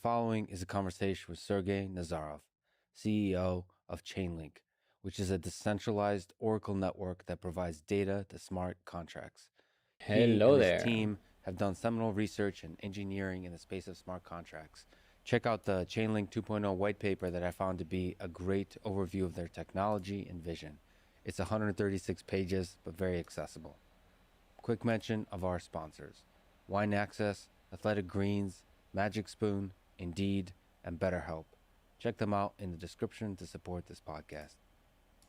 following is a conversation with Sergey Nazarov, CEO of Chainlink, which is a decentralized Oracle network that provides data to smart contracts. He Hello and his there. team have done seminal research and engineering in the space of smart contracts. Check out the Chainlink 2.0 white paper that I found to be a great overview of their technology and vision. It's 136 pages, but very accessible. Quick mention of our sponsors: Wine Access, Athletic Greens, Magic Spoon, Indeed, and BetterHelp. Check them out in the description to support this podcast.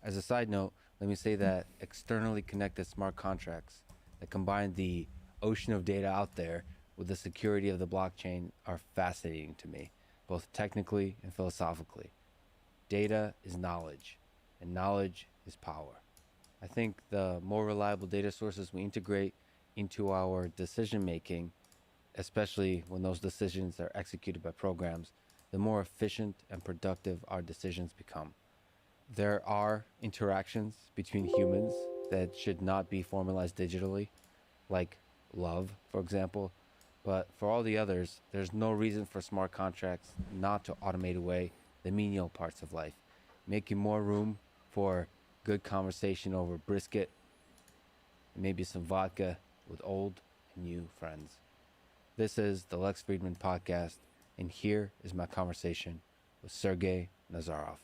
As a side note, let me say that externally connected smart contracts that combine the ocean of data out there with the security of the blockchain are fascinating to me, both technically and philosophically. Data is knowledge, and knowledge is power. I think the more reliable data sources we integrate into our decision making, especially when those decisions are executed by programs, the more efficient and productive our decisions become. There are interactions between humans that should not be formalized digitally, like love, for example. But for all the others, there's no reason for smart contracts not to automate away the menial parts of life, making more room for good conversation over brisket and maybe some vodka with old and new friends. This is the Lex Fridman podcast, and here is my conversation with Sergey Nazarov.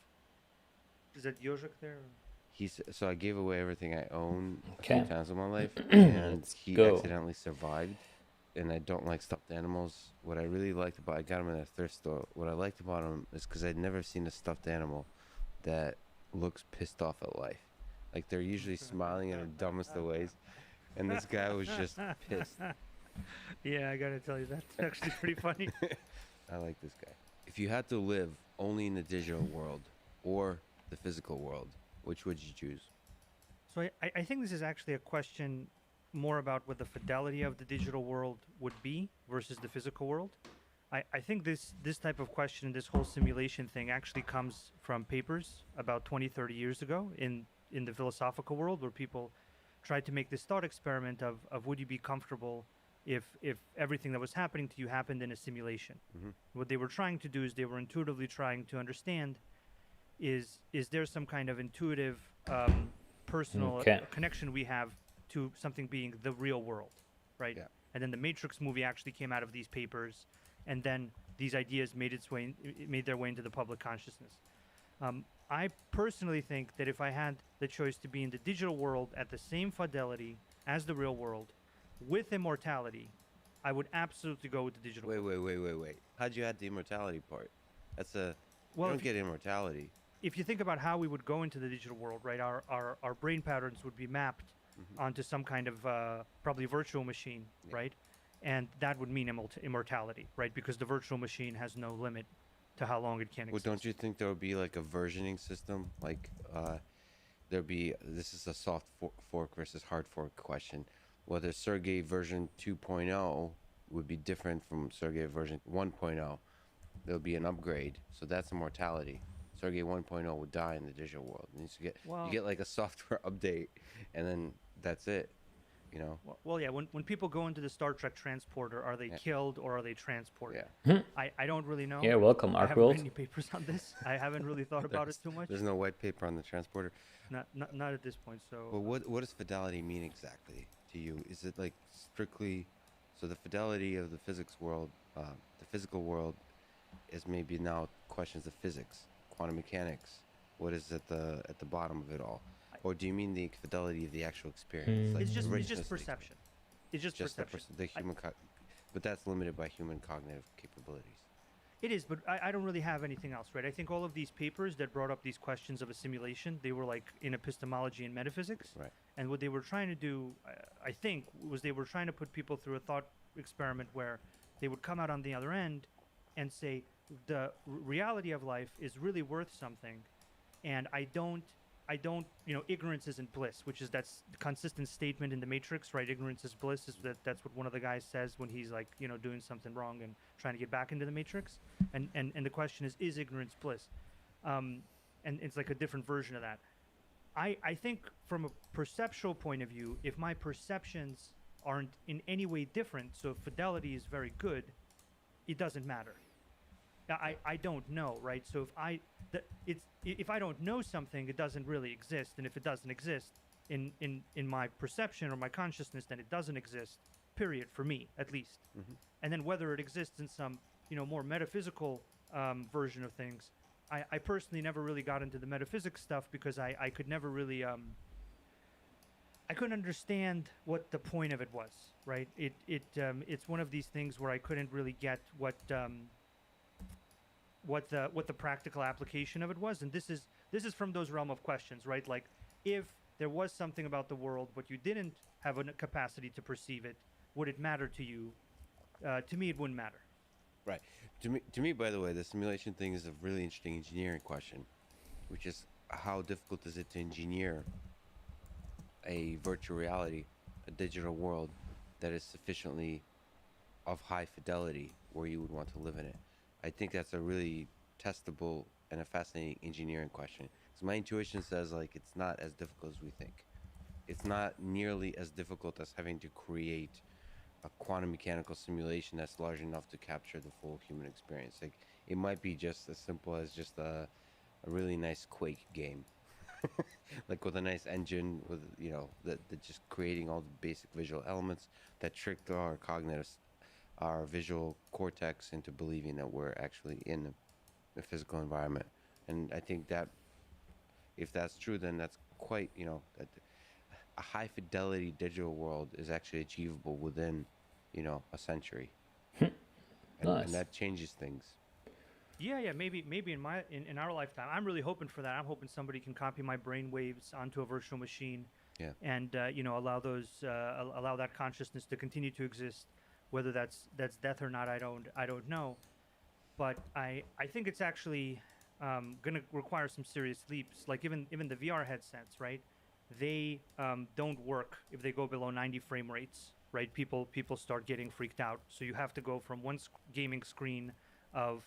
Is that Yojik there? So I gave away everything I own a Okay. few times in my life, and Let's he go. accidentally survived. And I don't like stuffed animals. What I really liked about, I got him in a thrift store. What I liked about him is because I'd never seen a stuffed animal that looks pissed off at life. Like, they're usually smiling in the dumbest of ways, and this guy was just pissed. Yeah, I gotta tell you, that's actually pretty funny. I like this guy. If you had to live only in the digital world or the physical world, which would you choose? So I think this is actually a question more about what the fidelity of the digital world would be versus the physical world. I think this type of question, this whole simulation thing, actually comes from papers about 20, 30 years ago in the philosophical world, where people tried to make this thought experiment of would you be comfortable if everything that was happening to you happened in a simulation. Mm-hmm. What they were trying to do is they were intuitively trying to understand, is there some kind of intuitive personal Okay. connection we have to something being the real world, right? Yeah. And then the Matrix movie actually came out of these papers, and then these ideas made their way into the public consciousness. I personally think that if I had the choice to be in the digital world at the same fidelity as the real world, with immortality, I would absolutely go with the digital world. Wait. How'd you add the immortality part? That's you Well, don't get immortality. if you think about how we would go into the digital world, right, our brain patterns would be mapped onto some kind of probably virtual machine, Yeah. right? And that would mean immortality, right? Because the virtual machine has no limit to how long it can Well, exist. don't you think there would be like a versioning system? Like, there'd be, this is a soft fork versus hard fork question. Whether Sergey version 2.0 would be different from Sergey version 1.0. There'll be an upgrade, so that's immortality. Sergey 1.0 would die in the digital world. And you get like a software update, and then that's it. You know? Well, yeah. When people go into the Star Trek transporter, are they Yeah. killed or are they transported? Yeah. I don't really know. Yeah, welcome, I Arc haven't World. read any papers on this. I haven't really thought about it too much. There's no white paper on the transporter. Not at this point. So. But what does fidelity mean exactly to you? Is it like strictly, so the fidelity of the physics world, the physical world, is maybe now questions of physics, quantum mechanics. What is at the bottom of it all? Or do you mean the fidelity of the actual experience? It's the just richness of the perception. It's just perception. the human, but that's limited by human cognitive capabilities. It is, but I don't really have anything else, right? I think all of these papers that brought up these questions of a simulation, they were like in epistemology and metaphysics. Right. And what they were trying to do, I think, was they were trying to put people through a thought experiment where they would come out on the other end and say, the reality of life is really worth something, and I don't, ignorance isn't bliss, which is that's the consistent statement in the Matrix, right? Ignorance is bliss is that's what one of the guys says when he's like, doing something wrong and trying to get back into the Matrix. And the question is ignorance bliss? And it's like a different version of that. I think from a perceptual point of view, if my perceptions aren't in any way different, so if fidelity is very good, it doesn't matter. I don't know, right? So if I don't know something, it doesn't really exist, and if it doesn't exist in my perception or my consciousness, then it doesn't exist. Period, for me at least. Hmm. And then whether it exists in some more metaphysical version of things, I personally never really got into the metaphysics stuff because I could never really I couldn't understand what the point of it was, right? It's one of these things where I couldn't really get what the practical application of it was, and this is from those realm of questions, right? Like, if there was something about the world but you didn't have a capacity to perceive it, would it matter to you? To me, it wouldn't matter. Right. To me, by the way, the simulation thing is a really interesting engineering question, which is how difficult is it to engineer a virtual reality, a digital world that is sufficiently of high fidelity where you would want to live in it? I think that's a really testable and a fascinating engineering question. Because my intuition says like it's not as difficult as we think. It's not nearly as difficult as having to create a quantum mechanical simulation that's large enough to capture the full human experience. Like it might be just as simple as just a really nice Quake game. Like with a nice engine with that just creating all the basic visual elements that tricked our our visual cortex into believing that we're actually in the physical environment. And I think that if that's true, then that's quite, that a high fidelity digital world is actually achievable within, a century. And Nice. that changes things. Yeah, maybe in our lifetime. I'm really hoping for that. I'm hoping somebody can copy my brain waves onto a virtual machine, Yeah. and allow that consciousness to continue to exist, whether that's death or not. I don't know, but I think it's actually going to require some serious leaps. Like even the VR headsets, right? They don't work if they go below 90 frame rates, right? People start getting freaked out. So you have to go from one gaming screen of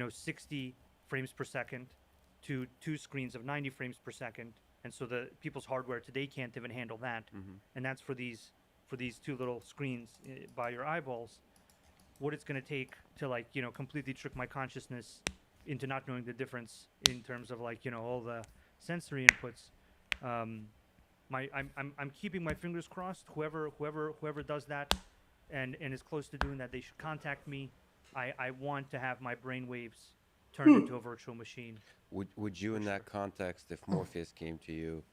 60 frames per second to two screens of 90 frames per second, and so the people's hardware today can't even handle that. And that's for these two little screens by your eyeballs. What it's going to take to completely trick my consciousness into not knowing the difference in terms of all the sensory inputs. I'm keeping my fingers crossed. Whoever does that and is close to doing that, they should contact me. I want to have my brain waves turned into a virtual machine. Would you, in that context, if Morpheus came to you,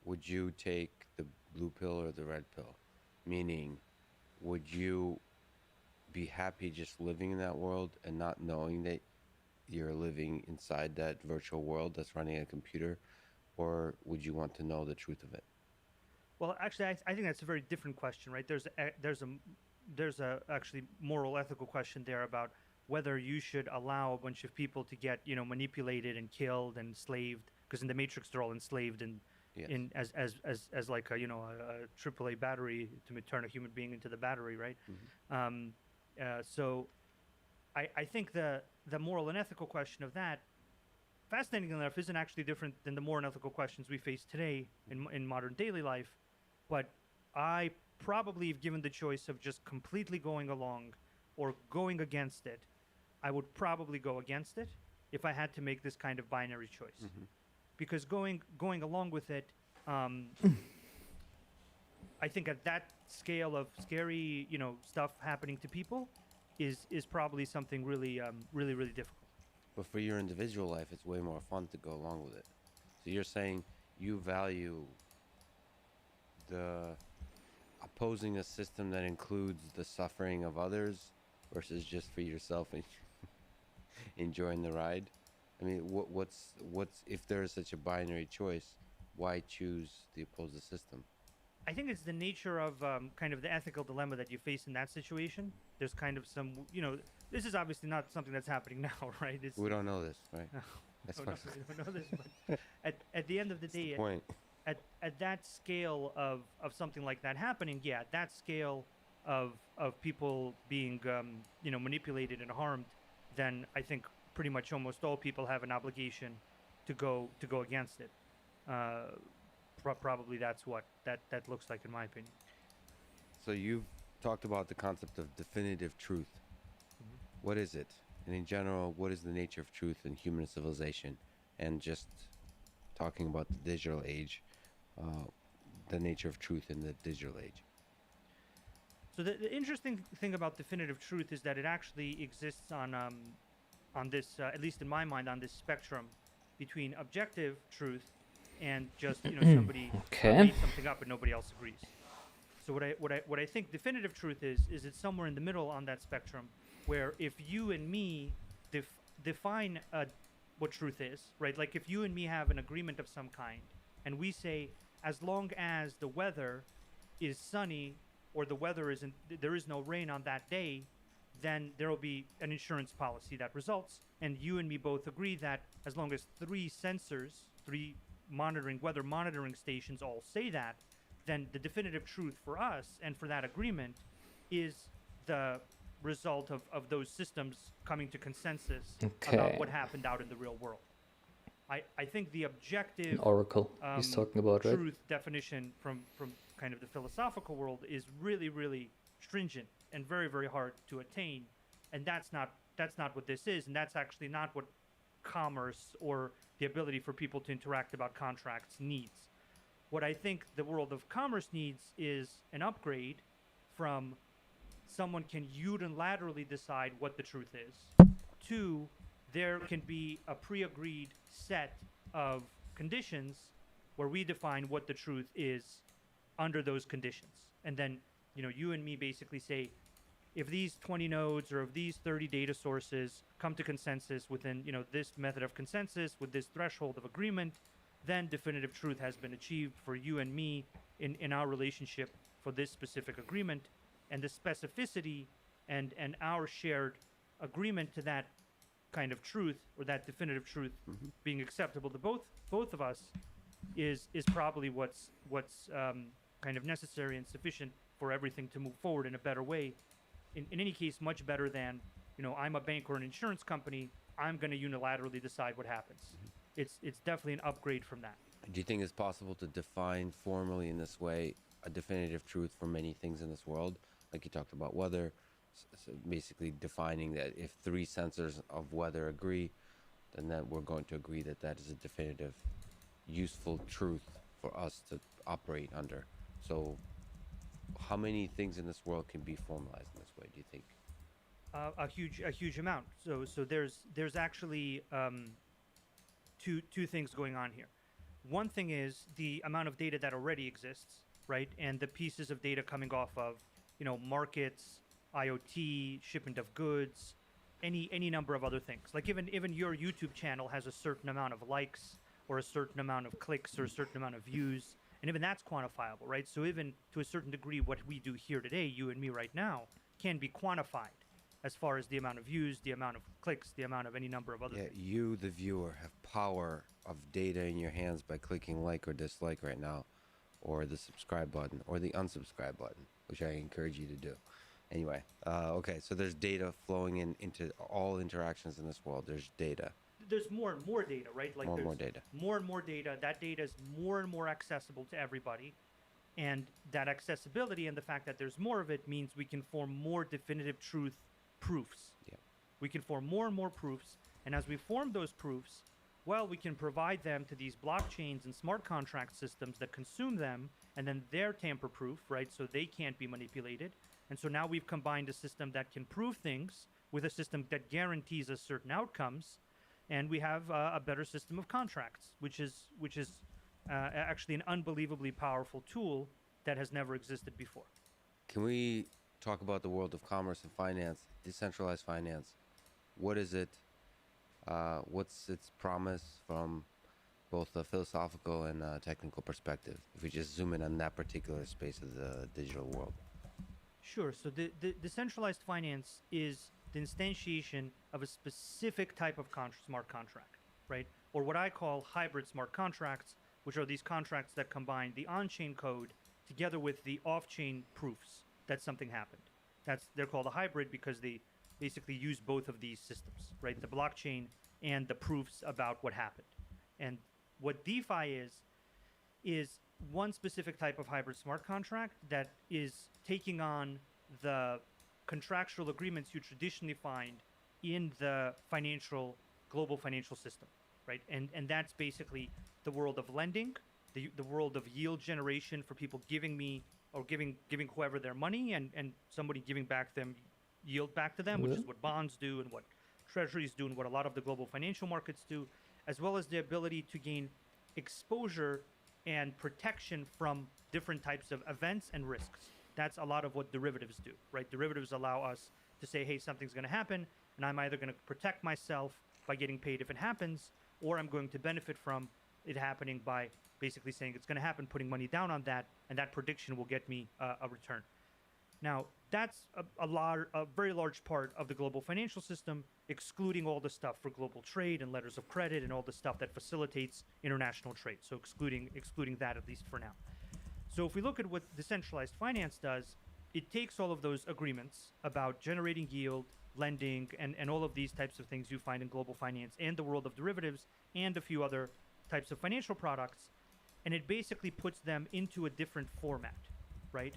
would you take the blue pill or the red pill? Meaning, would you be happy just living in that world and not knowing that you're living inside that virtual world that's running a computer, or would you want to know the truth of it? Well, actually, I think that's a very different question, right? There's a actually moral ethical question there about whether you should allow a bunch of people to get manipulated and killed and enslaved, because in the Matrix they're all enslaved and Yes. in as like a AAA battery to turn a human being into the battery, right? So I think the moral and ethical question of that, fascinating enough, isn't actually different than the moral and ethical questions we face today in modern daily life. But I probably, if given the choice of just completely going along or going against it, I would probably go against it if I had to make this kind of binary choice. Because going along with it, I think at that scale of scary, stuff happening to people, is probably something really, really difficult. But for your individual life, it's way more fun to go along with it. So you're saying you value the opposing a system that includes the suffering of others versus just for yourself and enjoying the ride? I mean, what's if there is such a binary choice, why choose the opposite system? I think it's the nature of kind of the ethical dilemma that you face in that situation. There's kind of some, this is obviously not something that's happening now, right? We don't know this, right? That's No, fine. we don't know this, but at the end of the day, Point. at that scale of something like that happening, yeah, at that scale of people being manipulated and harmed, then I think pretty much almost all people have an obligation to go against it. Probably that's what that looks like, in my opinion. So you've talked about the concept of definitive truth. What is it? And in general, what is the nature of truth in human civilization? And just talking about the digital age, the nature of truth in the digital age. So the interesting thing about definitive truth is that it actually exists on this, at least in my mind, on this spectrum between objective truth and just somebody Okay. made something up and nobody else agrees. So what I think definitive truth is it's somewhere in the middle on that spectrum, where if you and me define what truth is, right? Like if you and me have an agreement of some kind, and we say as long as the weather is sunny or the weather isn't, there is no rain on that day, then there will be an insurance policy that results. And you and me both agree that as long as three weather monitoring stations all say that, then the definitive truth for us and for that agreement is the result of those systems coming to consensus about Okay. what happened out in the real world. I think the objective Oracle he's talking about, right? truth definition from kind of the philosophical world is really, really stringent and very, very hard to attain. And that's not what this is, and that's actually not what commerce or the ability for people to interact about contracts needs. What I think the world of commerce needs is an upgrade from someone can unilaterally decide what the truth is to there can be a pre-agreed set of conditions where we define what the truth is under those conditions. And then, you and me basically say, if these 20 nodes or if these 30 data sources come to consensus within, this method of consensus with this threshold of agreement, then definitive truth has been achieved for you and me in our relationship for this specific agreement. And the specificity and our shared agreement to that kind of truth, or that definitive truth being acceptable to both of us, is probably what's kind of necessary and sufficient for everything to move forward in a better way. In any case, much better than, I'm a bank or an insurance company, I'm going to unilaterally decide what happens. It's definitely an upgrade from that. Do you think it's possible to define formally in this way a definitive truth for many things in this world? Like you talked about weather, so basically defining that if three sensors of weather agree, then that we're going to agree that that is a definitive, useful truth for us to operate under. So how many things in this world can be formalized in this way, do you think? A huge amount. So there's actually two things going on here. One thing is the amount of data that already exists, right? And the pieces of data coming off of, markets, IoT, shipment of goods, any number of other things. Like even your YouTube channel has a certain amount of likes or a certain amount of clicks or a certain amount of views, and even that's quantifiable, right? So even to a certain degree, what we do here today, you and me right now, can be quantified as far as the amount of views, the amount of clicks, the amount of any number of other things. You, the viewer, have power of data in your hands by clicking like or dislike right now, or the subscribe button, or the unsubscribe button, which I encourage you to do. Anyway, okay, so there's data flowing into all interactions in this world. There's data. There's more and more data, right? Like More and there's more data. More and more data. That data is more and more accessible to everybody. And that accessibility and the fact that there's more of it means we can form more definitive truth proofs. Yeah. We can form more and more proofs. And as we form those proofs, well, we can provide them to these blockchains and smart contract systems that consume them, and then they're tamper-proof, right? So they can't be manipulated. And so now we've combined a system that can prove things with a system that guarantees us certain outcomes, and we have a better system of contracts, which is actually an unbelievably powerful tool that has never existed before. Can we talk about the world of commerce and finance, decentralized finance? What is it? What's its promise from both a philosophical and a technical perspective, if we just zoom in on that particular space of the digital world? Sure. So the decentralized finance is the instantiation of a specific type of smart contract, right? Or what I call hybrid smart contracts, which are these contracts that combine the on-chain code together with the off-chain proofs that something happened. They're called a hybrid because they basically use both of these systems, right? The blockchain and the proofs about what happened. And what DeFi is one specific type of hybrid smart contract that is taking on the contractual agreements you traditionally find in the global financial system, right? And that's basically the world of lending, the world of yield generation for people giving me or giving whoever their money and somebody giving back them yield back to them, which Yeah. is what bonds do and what treasuries do and what a lot of the global financial markets do, as well as the ability to gain exposure and protection from different types of events and risks. That's a lot of what derivatives do, right? Derivatives allow us to say, hey, something's going to happen, and I'm either going to protect myself by getting paid if it happens, or I'm going to benefit from it happening by basically saying it's going to happen, putting money down on that, and that prediction will get me a return. Now, that's a very large part of the global financial system, excluding all the stuff for global trade and letters of credit and all the stuff that facilitates international trade. So excluding that, at least for now. So if we look at what decentralized finance does, it takes all of those agreements about generating yield, lending, and all of these types of things you find in global finance and the world of derivatives and a few other types of financial products, and it basically puts them into a different format, right?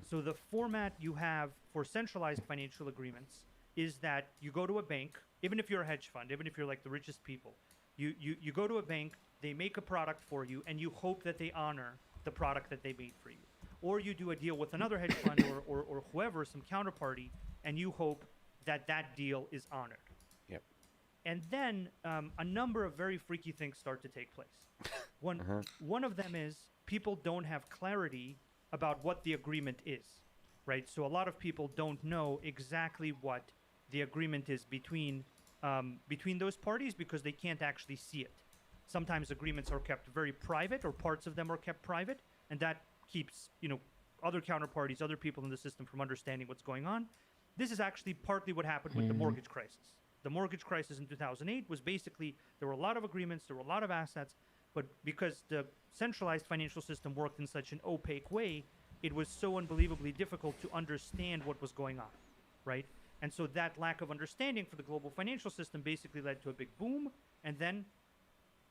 So the format you have for centralized financial agreements is that you go to a bank, even if you're a hedge fund, even if you're like the richest people, you go to a bank, they make a product for you, and you hope that they honor the product that they made for you. Or you do a deal with another hedge fund or whoever, some counterparty, and you hope that that deal is honored. Yep. And then a number of very freaky things start to take place. One of them is people don't have clarity about what the agreement is, right? So a lot of people don't know exactly what the agreement is between those parties because they can't actually see it. Sometimes agreements are kept very private, or parts of them are kept private, and that keeps other counterparties, other people in the system from understanding what's going on. This is actually partly what happened with the mortgage crisis. The mortgage crisis in 2008 was basically there were a lot of agreements, there were a lot of assets, but because the centralized financial system worked in such an opaque way, it was so unbelievably difficult to understand what was going on, right? And so that lack of understanding for the global financial system basically led to a big boom, and then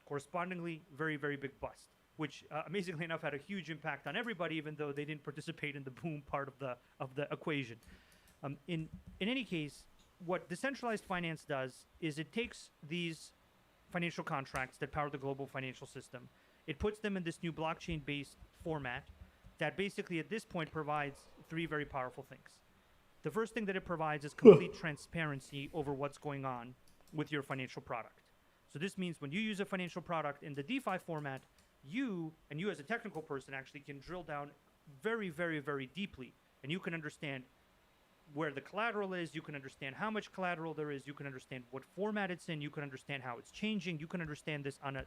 correspondingly very, very big bust, which amazingly enough had a huge impact on everybody, even though they didn't participate in the boom part of the equation. In any case, what decentralized finance does is it takes these financial contracts that power the global financial system, it puts them in this new blockchain-based format that basically at this point provides three very powerful things. The first thing that it provides is complete transparency over what's going on with your financial product. So this means when you use a financial product in the DeFi format, you as a technical person actually can drill down very, very, very deeply, and you can understand where the collateral is, you can understand how much collateral there is, you can understand what format it's in, you can understand how it's changing, you can understand this on a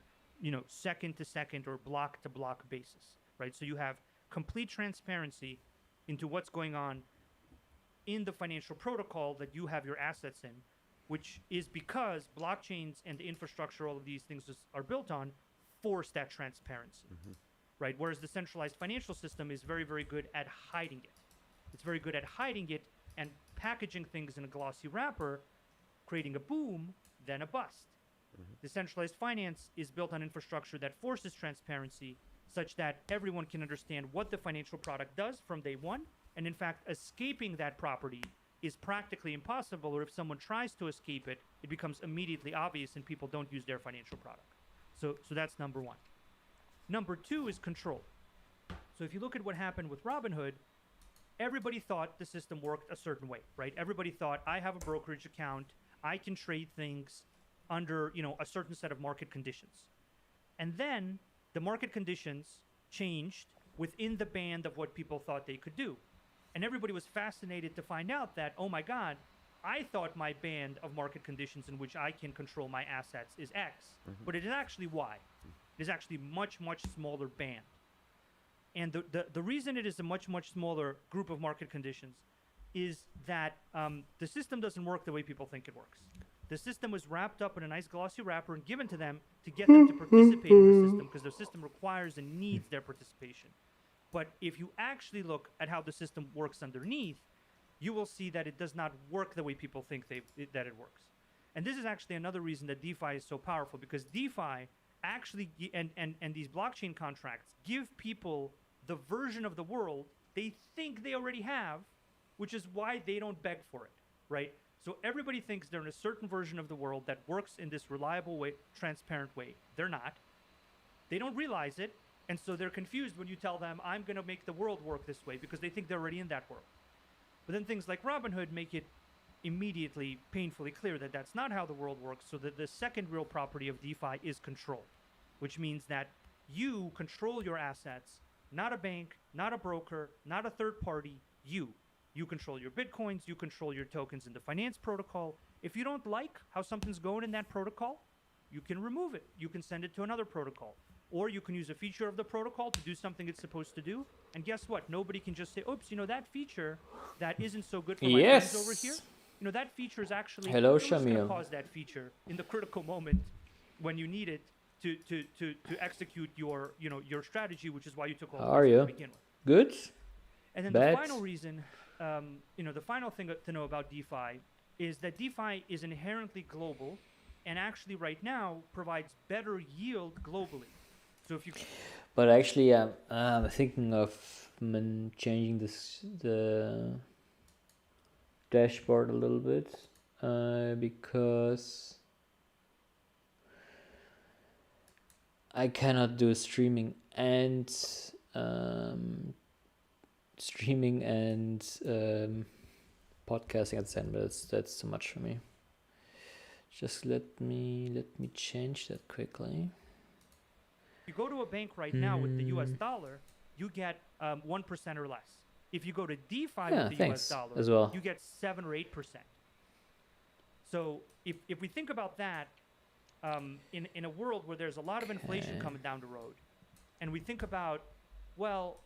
second to second or block to block basis, right? So you have complete transparency into what's going on in the financial protocol that you have your assets in, which is because blockchains and the infrastructure all of these things are built on force that transparency, right? Whereas the centralized financial system is very, very good at hiding it. It's very good at hiding it and packaging things in a glossy wrapper, creating a boom, then a bust. Decentralized finance is built on infrastructure that forces transparency such that everyone can understand what the financial product does from day one, and in fact, escaping that property is practically impossible, or if someone tries to escape it, it becomes immediately obvious and people don't use their financial product. So that's number one. Number two is control. So if you look at what happened with Robinhood, everybody thought the system worked a certain way, right? Everybody thought, I have a brokerage account, I can trade things under, a certain set of market conditions. And then the market conditions changed within the band of what people thought they could do. And everybody was fascinated to find out that, oh my God, I thought my band of market conditions in which I can control my assets is X, but it is actually Y. It is actually much, much smaller band. And the reason it is a much, much smaller group of market conditions is that the system doesn't work the way people think it works. The system was wrapped up in a nice glossy wrapper and given to them to get them to participate in the system because the system requires and needs their participation. But if you actually look at how the system works underneath, you will see that it does not work the way people think that it works. And this is actually another reason that DeFi is so powerful, because DeFi actually, and these blockchain contracts give people the version of the world they think they already have, which is why they don't beg for it, right? So everybody thinks they're in a certain version of the world that works in this reliable way, transparent way. They're not. They don't realize it. And so they're confused when you tell them, I'm going to make the world work this way, because they think they're already in that world. But then things like Robinhood make it immediately painfully clear that that's not how the world works. So that the second real property of DeFi is control, which means that you control your assets, not a bank, not a broker, not a third party. You control your Bitcoins, you control your tokens in the finance protocol. If you don't like how something's going in that protocol, you can remove it. You can send it to another protocol. Or you can use a feature of the protocol to do something it's supposed to do. And guess what? Nobody can just say, oops, that feature that isn't so good for my friends over here. That feature is actually going to cause that feature in the critical moment when you need it to execute your strategy, which is why you took all the to begin with. Good. And then the final reason, the final thing to know about DeFi is that DeFi is inherently global, and actually right now provides better yield globally. So if you, but actually, I'm thinking of changing the dashboard a little bit because I cannot do streaming and podcasting at the same time. That's too much for me. Just let me change that quickly. If you go to a bank right now with the US dollar, you get 1% or less. If you go to DeFi with the US dollar, as well, you get 7 or 8%. So if we think about that, in a world where there's a lot of inflation coming down the road, and we think about, well,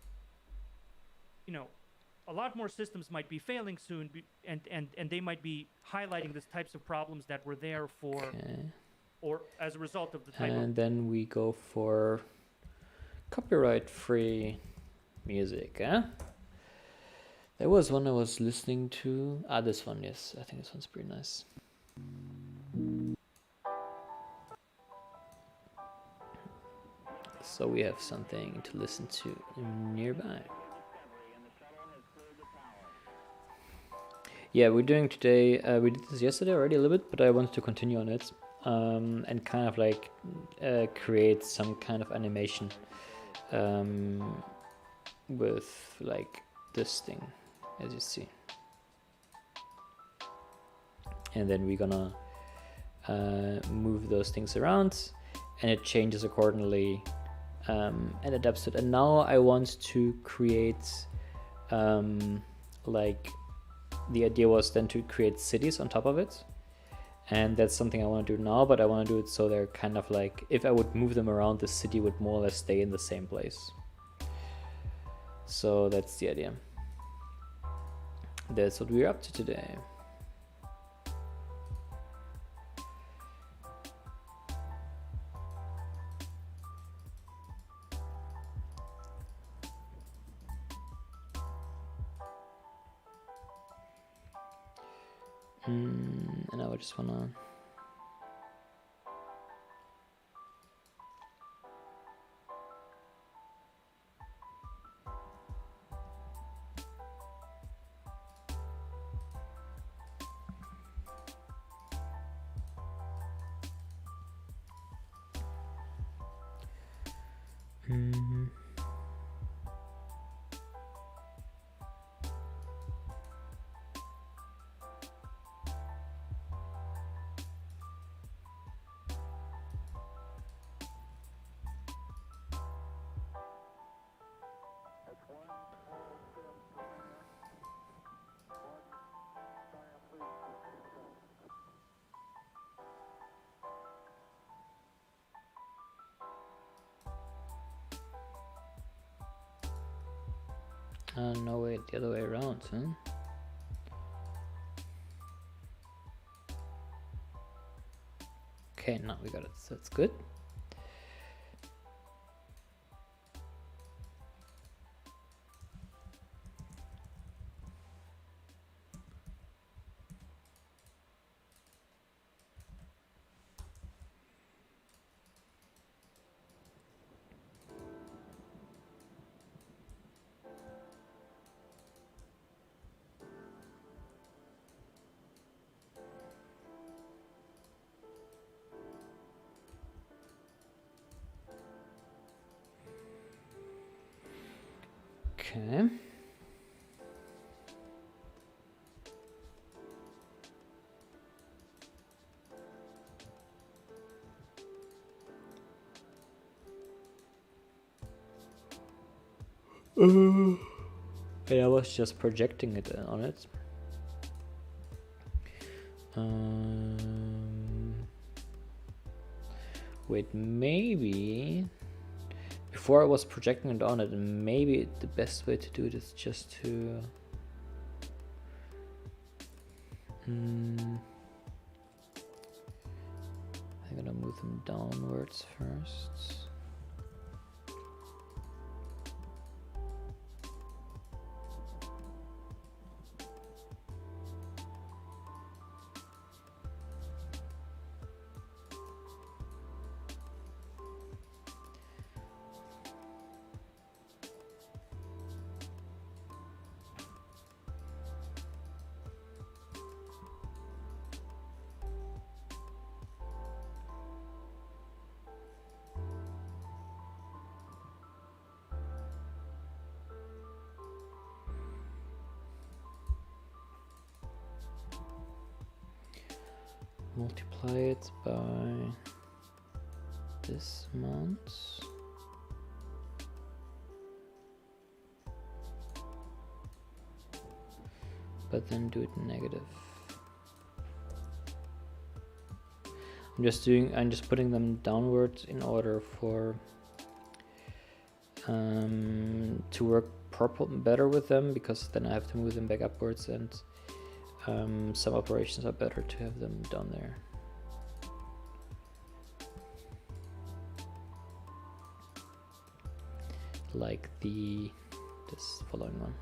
a lot more systems might be failing soon, and they might be highlighting the types of problems that were there for, or as a result of the type and then we go for copyright-free music, There was one I was listening to. This one, yes. I think this one's pretty nice. So we have something to listen to nearby. Yeah, we're doing today, we did this yesterday already a little bit, but I wanted to continue on it and kind of like create some kind of animation with like this thing, as you see. And then we're gonna move those things around, and it changes accordingly and adapts to it. And now I want to create like, the idea was then to create cities on top of it, and that's something I want to do now, but I want to do it so they're kind of like, if I would move them around, the city would more or less stay in the same place. So that's the idea. That's what we're up to today. And I would just wanna no, wait, the other way around, huh? Okay, now we got it, so that's good. Okay. I was just projecting it on it. Wait, maybe before I was projecting it on it, maybe the best way to do it is just to I'm gonna move them downwards first. Multiply it by this amount. But then do it negative. I'm just putting them downwards in order for to work better with them, because then I have to move them back upwards, and some operations are better to have them down there. Like this following one.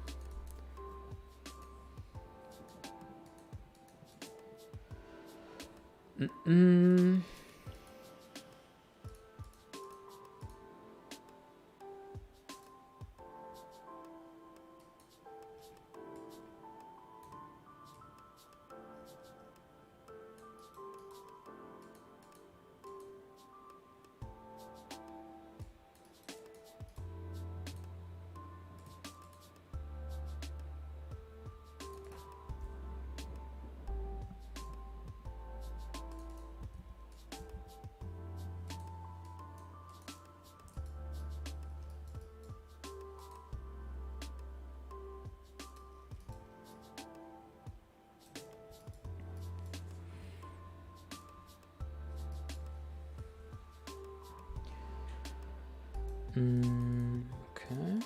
Okay.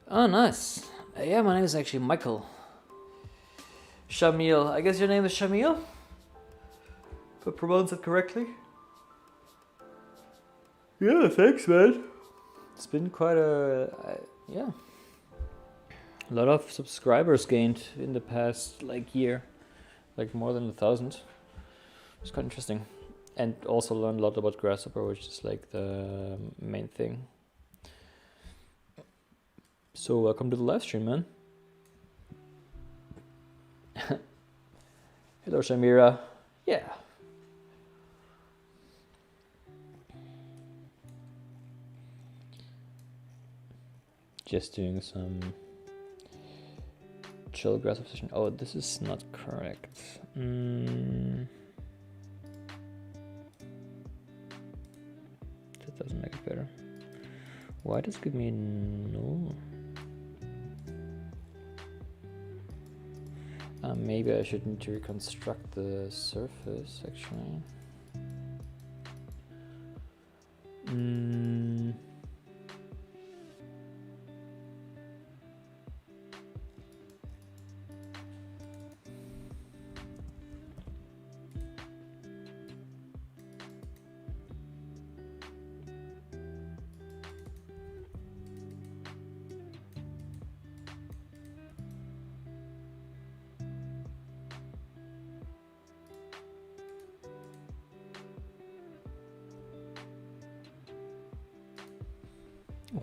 Oh, nice. Yeah, my name is actually Michael. Shamil. I guess your name is Shamil? If I pronounce it correctly. Yeah, thanks, man. It's been quite a lot of subscribers gained in the past year, more than 1,000. It's quite interesting, and also learned a lot about Grasshopper, which is the main thing. So welcome to the live stream, man. Hello, Shamira. Yeah. Just doing some chill Grasshopper session. Oh, this is not correct. That doesn't make it better. Why does it give me no? Maybe I should need to reconstruct the surface, actually.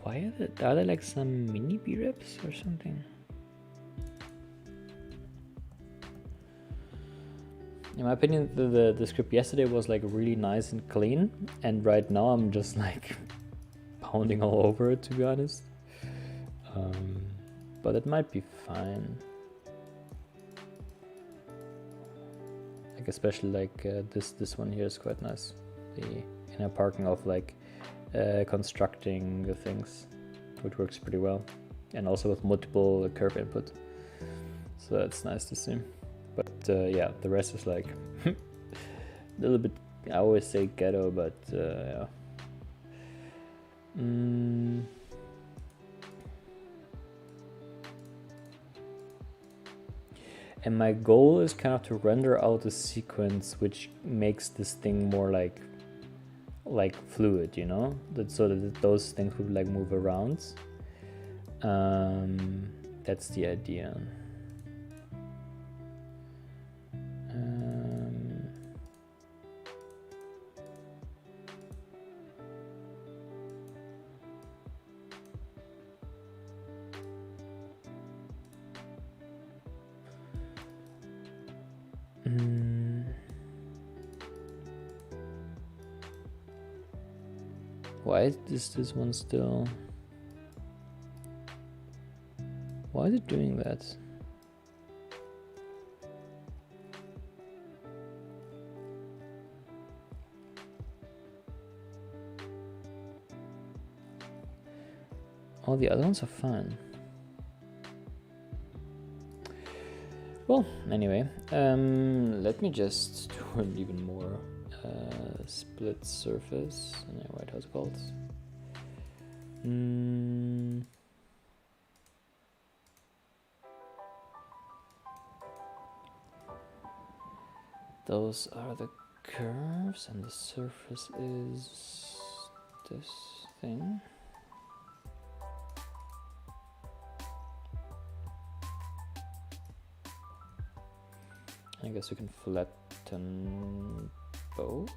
Why are there some mini B-reps or something? In my opinion, the script yesterday was like really nice and clean, and right now I'm just like pounding all over it, to be honest. But it might be fine. Like especially like this one here is quite nice. The inner parking of like constructing the things, which works pretty well, and also with multiple curve input. So that's nice to see. But yeah, the rest is like a little bit, I always say ghetto, but yeah. And my goal is kind of to render out a sequence which makes this thing more like fluid, you know, that so that those things would like move around. That's the idea. Why is this one still? Why is it doing that? All the other ones are fine. Well, anyway, let me just do an even more split surface. Wait, how's it called? Those are the curves, and the surface is this thing. I guess we can flatten both.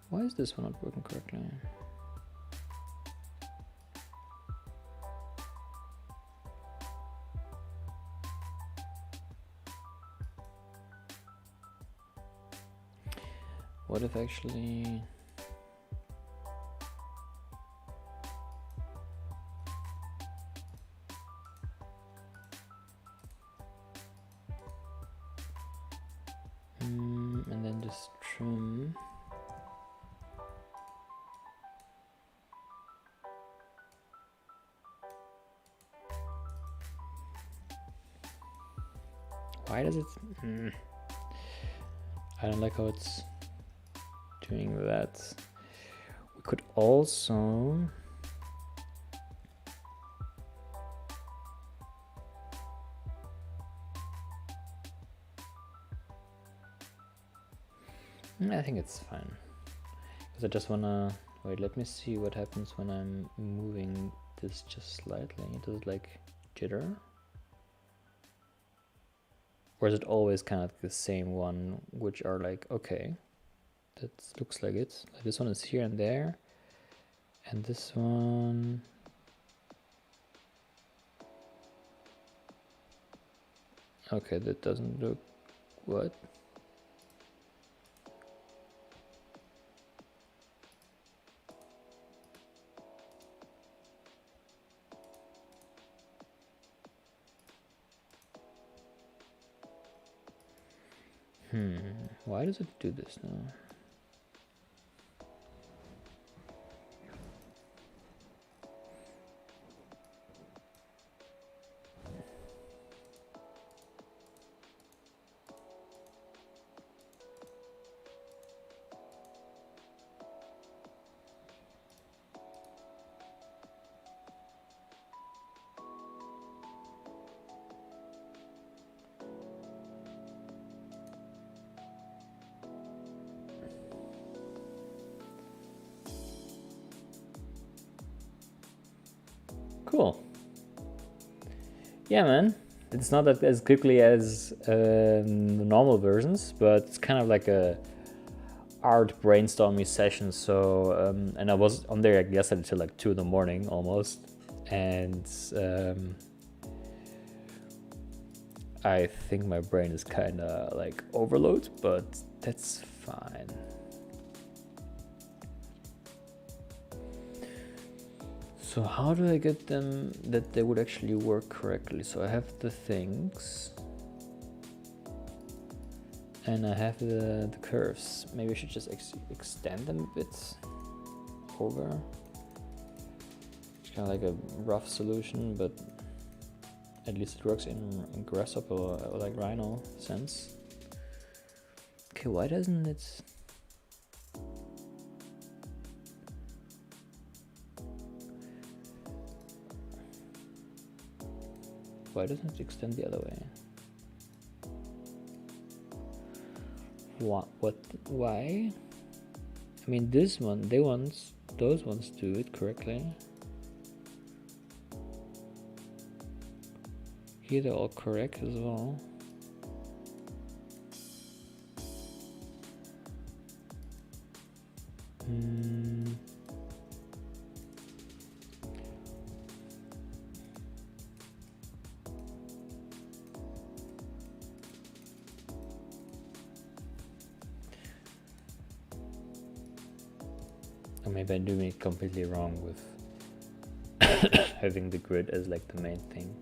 Why is this one not working correctly? What if actually... and then just trim. Why does it... I don't like how it's doing that. We could also... I think it's fine. Because I just wanna... Wait, let me see what happens when I'm moving this just slightly. Does it like jitter? Or is it always kind of the same one, which are like, okay, that looks like it. Like this one is here and there. And this one... Okay, that doesn't look... What? Why does it do this now? Cool. Yeah, man. It's not that as quickly as the normal versions, but it's kind of like a art brainstorming session. So, and I was on there like yesterday till like 2 in the morning almost, and I think my brain is kind of like overload, but that's fine. So how do I get them that they would actually work correctly? So I have the things and I have the curves. Maybe I should just extend them a bit over. It's kind of like a rough solution, but at least it works in Grasshopper or like Rhino sense. Okay, why doesn't it? Why doesn't it extend the other way? What? Why? I mean, this one, those ones do it correctly. Here they're all correct as well. Or maybe I'm doing it completely wrong with having the grid as like the main thing.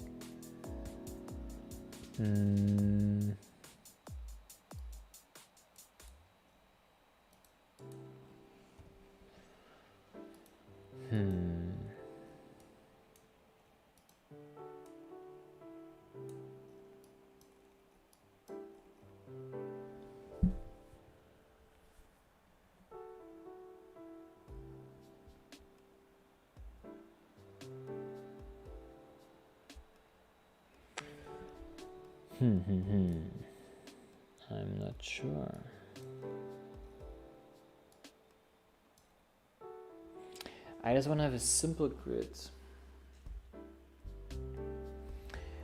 I'm not sure. I just want to have a simple grid.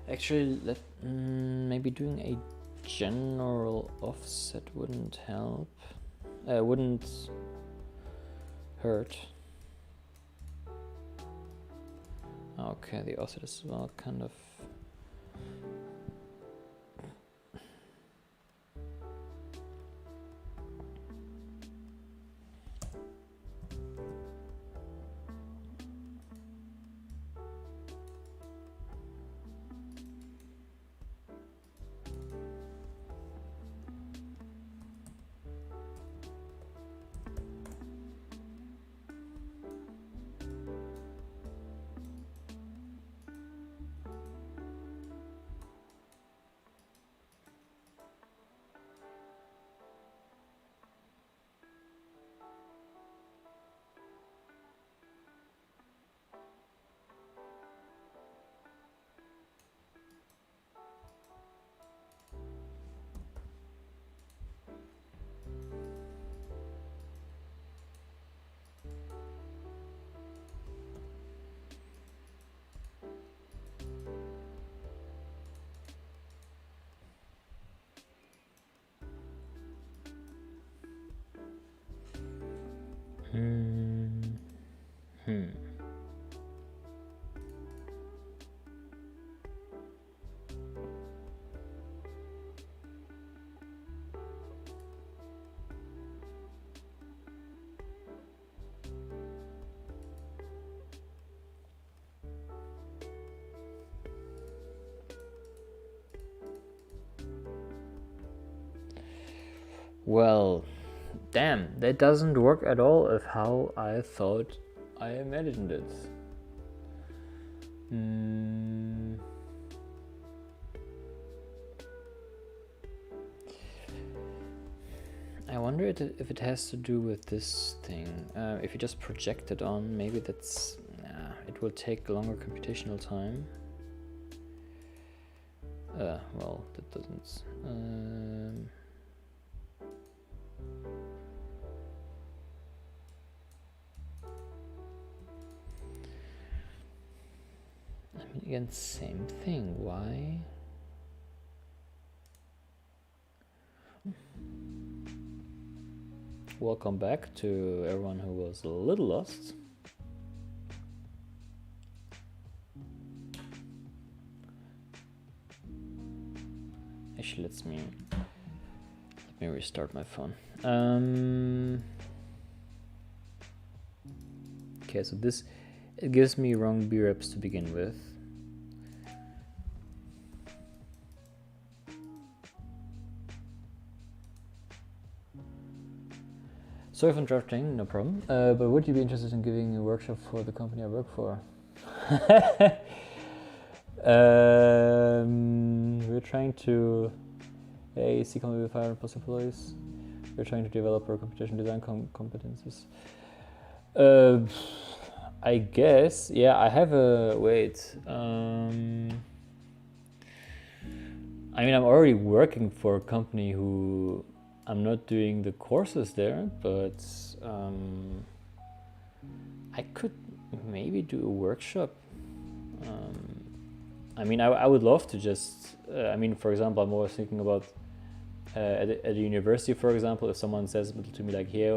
Actually, maybe doing a general offset wouldn't help. Wouldn't hurt. Okay, the offset is well kind of. Well, damn, that doesn't work at all of how I thought I imagined it. I wonder if it has to do with this thing. If you just project it on, maybe that's... it will take longer computational time. Well, that doesn't... Again, same thing. Why? Welcome back to everyone who was a little lost. Actually, let me restart my phone. Okay, so it gives me wrong BREPs to begin with. Sorry for interrupting, no problem. But would you be interested in giving a workshop for the company I work for? We're trying to see company with 500 plus employees. We're trying to develop our computation design competencies. I guess, yeah, I have a, wait. I mean, I'm already working for a company who I'm not doing the courses there, but I could maybe do a workshop. I mean, I would love to just, I mean, for example, I'm always thinking about at a university, for example, if someone says to me like, hey,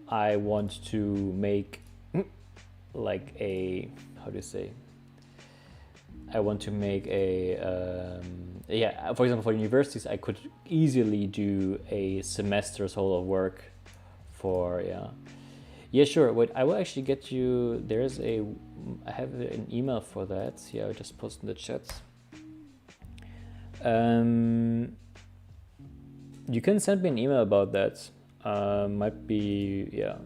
I want to make like a, how do you say? I want to make a, yeah, for example, for universities, I could easily do a semester's whole of work for, yeah, sure. Wait, I will actually get you, I have an email for that. Yeah, I just posted in the chat. You can send me an email about that. Might be, yeah.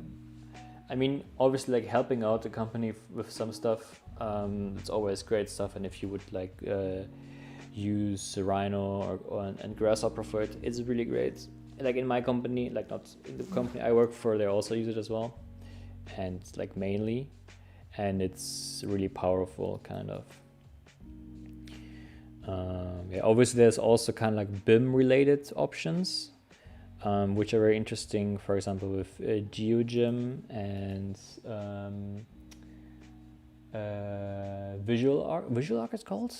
I mean, obviously, like helping out the company with some stuff, it's always great stuff. And if you would like use Rhino and Grasshopper for it, it's really great. Like in my company, like not in the company I work for, they also use it as well, and like mainly, and it's really powerful, kind of. Yeah, obviously, there's also kind of like BIM related options. Which are very interesting, for example, with GeoGem and Visual Arc it's called.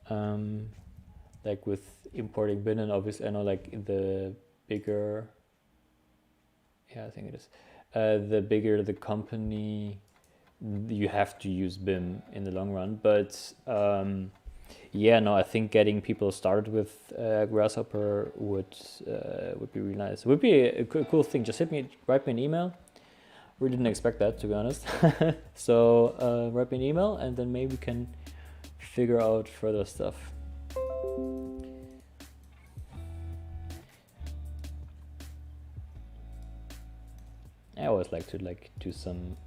Like with importing bin, and obviously I know like the bigger, yeah, I think it is, the bigger the company, you have to use BIM in the long run. But yeah, no, I think getting people started with Grasshopper would be really nice. It would be a cool thing. Just write me an email. We didn't expect that, to be honest. So write me an email, and then maybe we can figure out further stuff. I always like to do some.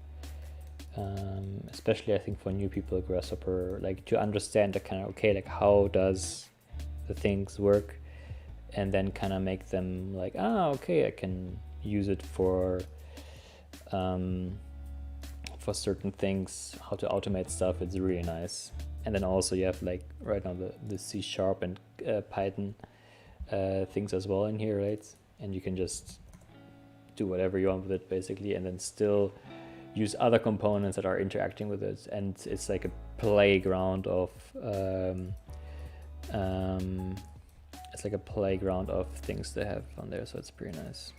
Especially I think for new people at Grasshopper, like to understand the kind of, okay, like how does the things work, and then kind of make them like, okay, I can use it for certain things, how to automate stuff. It's really nice. And then also you have like right now the C# and Python things as well in here, right? And you can just do whatever you want with it basically, and then still use other components that are interacting with it, and it's like a playground of things they have on there, so it's pretty nice.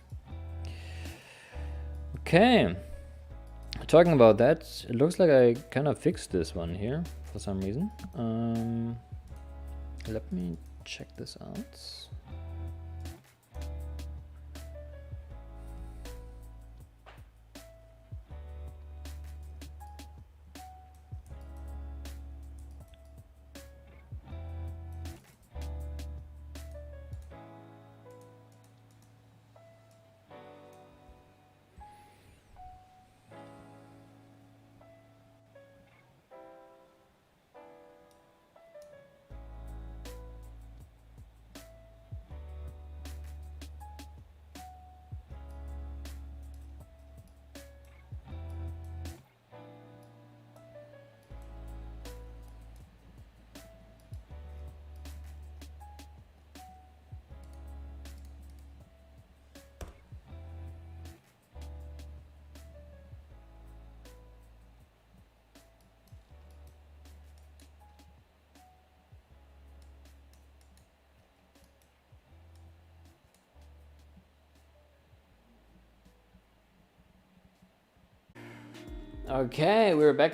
Okay, talking about that, it looks like I kind of fixed this one here for some reason. Let me check this out. Okay, we're back.